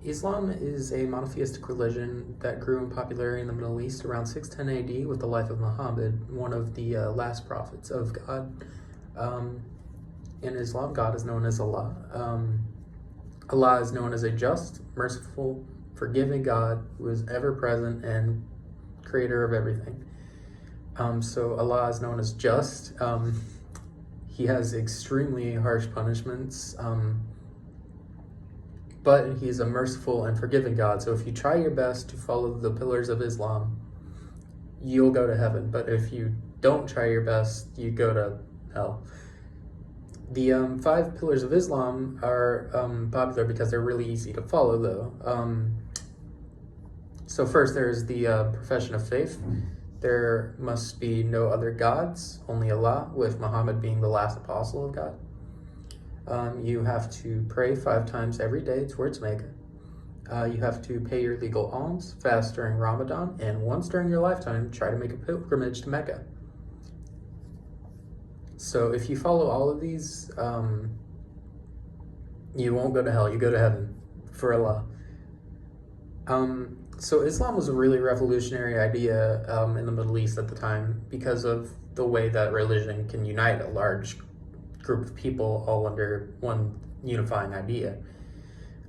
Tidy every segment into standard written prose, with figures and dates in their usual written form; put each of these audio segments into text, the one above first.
Islam is a monotheistic religion that grew in popularity in the Middle East around 610 AD with the life of Muhammad, one of the last prophets of God. Um, in Islam, God is known as Allah. Allah is known as a just, merciful, forgiving God who is ever present and creator of everything. So Allah is known as just. He has extremely harsh punishments. But he's a merciful and forgiving God. So if you try your best to follow the pillars of Islam, you'll go to heaven. But if you don't try your best, you go to hell. The 5 pillars of Islam are popular because they're really easy to follow, though. So first, there's the profession of faith. There must be no other gods, only Allah, with Muhammad being the last apostle of God. You have to pray 5 times every day towards Mecca. You have to pay your legal alms, fast during Ramadan, and once during your lifetime, try to make a pilgrimage to Mecca. So if you follow all of these, you won't go to hell, you go to heaven for Allah. So Islam was a really revolutionary idea in the Middle East at the time because of the way that religion can unite a large group of people all under one unifying idea.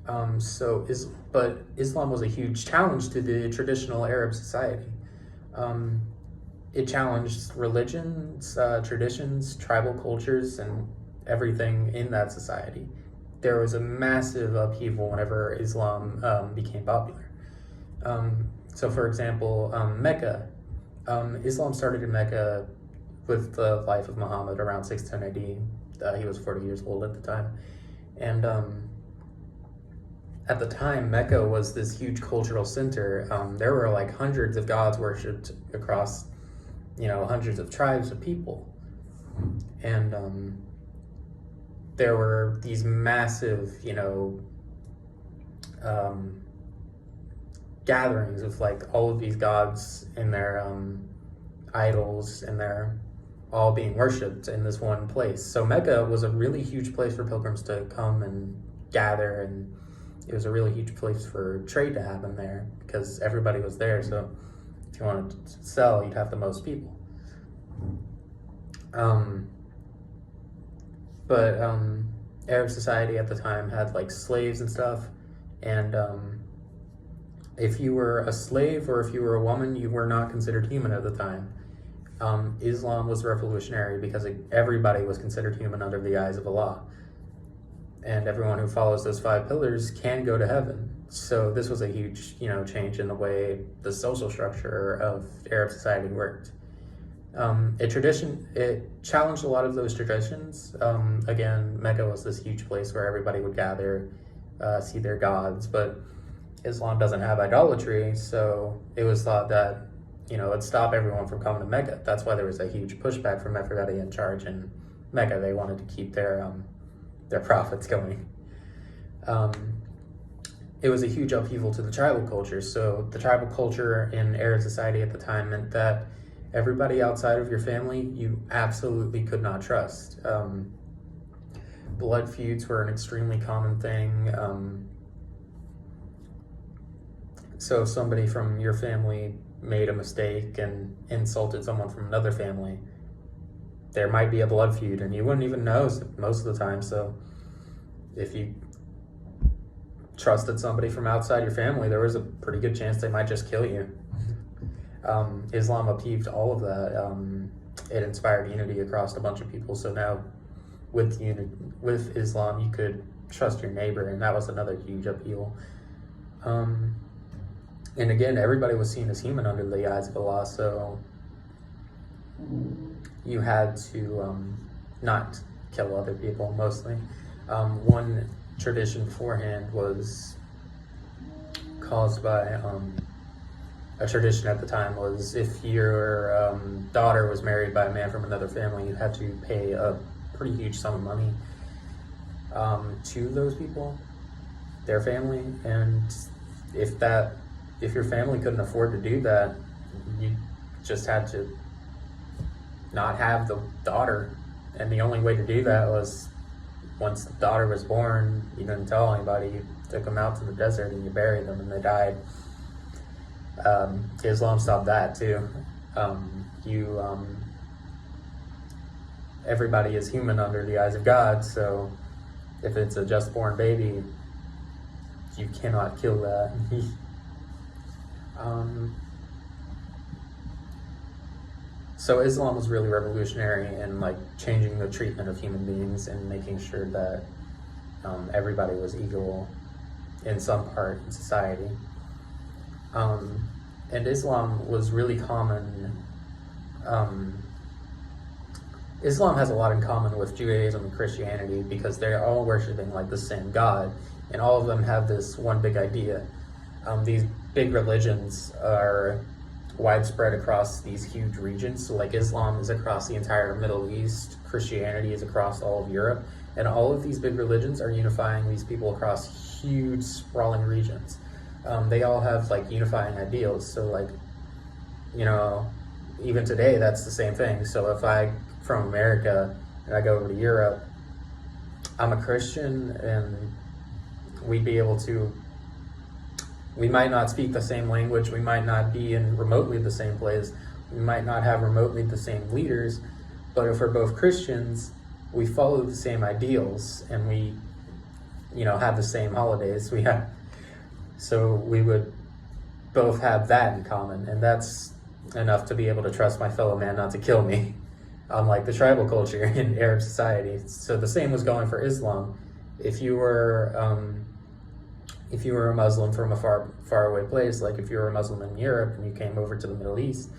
But Islam was a huge challenge to the traditional Arab society. It challenged religions, traditions, tribal cultures, and everything in that society. There was a massive upheaval whenever Islam became popular. So for example, Mecca. Islam started in Mecca with the life of Muhammad around 610 AD. He was 40 years old at the time. And at the time, Mecca was this huge cultural center. There were like hundreds of gods worshipped across, hundreds of tribes of people. And there were these massive, gatherings of like all of these gods and their idols, and they're all being worshipped in this one place. So Mecca was a really huge place for pilgrims to come and gather, and it was a really huge place for trade to happen there because everybody was there. So if you wanted to sell, you'd have the most people. But Arab society at the time had like slaves and stuff, and if you were a slave or if you were a woman, you were not considered human at the time. Islam was revolutionary because everybody was considered human under the eyes of Allah. And everyone who follows those 5 pillars can go to heaven. So this was a huge, change in the way the social structure of Arab society worked. It challenged a lot of those traditions. Again, Mecca was this huge place where everybody would gather, see their gods, but Islam doesn't have idolatry, so it was thought that, it'd stop everyone from coming to Mecca. That's why there was a huge pushback from everybody in charge in Mecca. They wanted to keep their profits going. It was a huge upheaval to the tribal culture. So the tribal culture in Arab society at the time meant that everybody outside of your family, you absolutely could not trust. Blood feuds were an extremely common thing. So if somebody from your family made a mistake and insulted someone from another family, there might be a blood feud and you wouldn't even know most of the time. So if you trusted somebody from outside your family, there was a pretty good chance they might just kill you. Islam upheaved all of that. It inspired unity across a bunch of people. So now with Islam, you could trust your neighbor, and that was another huge upheaval. And again, everybody was seen as human under the eyes of Allah, so you had to not kill other people, mostly. One tradition beforehand was caused by a tradition at the time was if your daughter was married by a man from another family, you had to pay a pretty huge sum of money to those people, their family, and if your family couldn't afford to do that, you just had to not have the daughter, and the only way to do that was once the daughter was born, you didn't tell anybody. You took them out to the desert and you buried them and they died. Islam stopped that too. Everybody is human under the eyes of God, so if it's a just born baby, you cannot kill that. So Islam was really revolutionary in like changing the treatment of human beings and making sure that everybody was equal in some part in society. And Islam was really common. Islam has a lot in common with Judaism and Christianity because they're all worshiping like the same God, and all of them have this one big idea. These big religions are widespread across these huge regions. So like Islam is across the entire Middle East, Christianity is across all of Europe, and all of these big religions are unifying these people across huge sprawling regions. They all have like unifying ideals. So like, you know, even today that's the same thing. So if I from America and I go over to Europe, I'm a Christian, and we'd be able to, we might not speak the same language, we might not be in remotely the same place, we might not have remotely the same leaders, but if we're both Christians, we follow the same ideals, and we, you know, have the same holidays. So we would both have that in common, and that's enough to be able to trust my fellow man not to kill me, unlike the tribal culture in Arab society. So the same was going for Islam. If you were a Muslim from a far away place, like if you were a Muslim in Europe and you came over to the Middle East,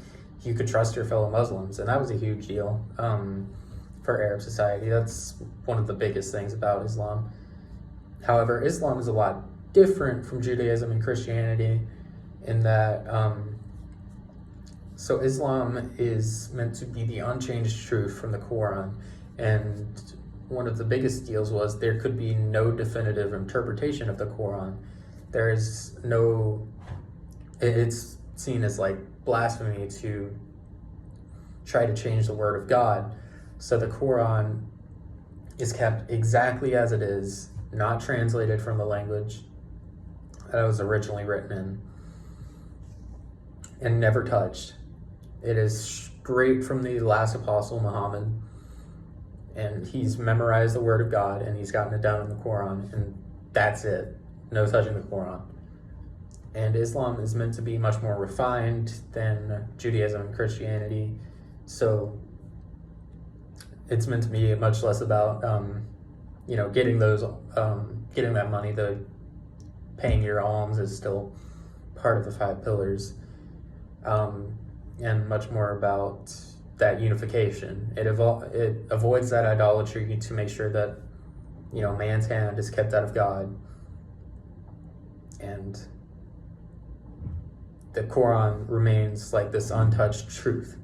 you could trust your fellow Muslims, and that was a huge deal for Arab society. That's one of the biggest things about Islam. However, Islam is a lot different from Judaism and Christianity in that so Islam is meant to be the unchanged truth from the Quran, and one of the biggest deals was there could be no definitive interpretation of the Quran. There is no, it's seen as like blasphemy to try to change the word of God. So the Quran is kept exactly as it is, not translated from the language that it was originally written in, and never touched. It is straight from the last apostle, Muhammad, and he's memorized the word of God, and he's gotten it down in the Quran, and that's it. No touching the Quran. And Islam is meant to be much more refined than Judaism and Christianity, so it's meant to be much less about getting that money. The paying your alms is still part of the 5 pillars, and much more about that unification. It avoids that idolatry to make sure that man's hand is kept out of God, and the Quran remains like this untouched truth.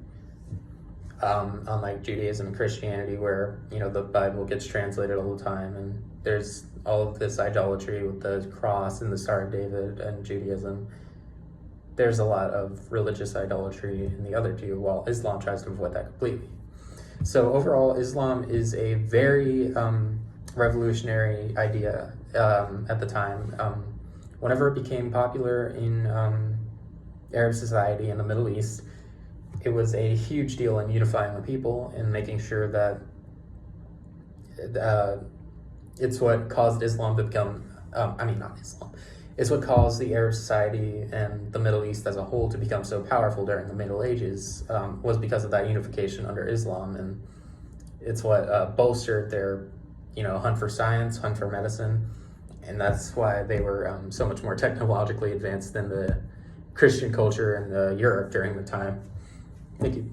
Unlike Judaism and Christianity, where the Bible gets translated all the time, and there's all of this idolatry with the cross and the Star of David. And Judaism, there's a lot of religious idolatry in the other two, while Islam tries to avoid that completely. So overall, Islam is a very revolutionary idea at the time. Whenever it became popular in Arab society in the Middle East, it was a huge deal in unifying the people and making sure that it's what caused Islam to become, not Islam, it's what caused the Arab society and the Middle East as a whole to become so powerful during the Middle Ages, was because of that unification under Islam. And it's what bolstered their, hunt for science, hunt for medicine. And that's why they were so much more technologically advanced than the Christian culture in Europe during the time. Thank you.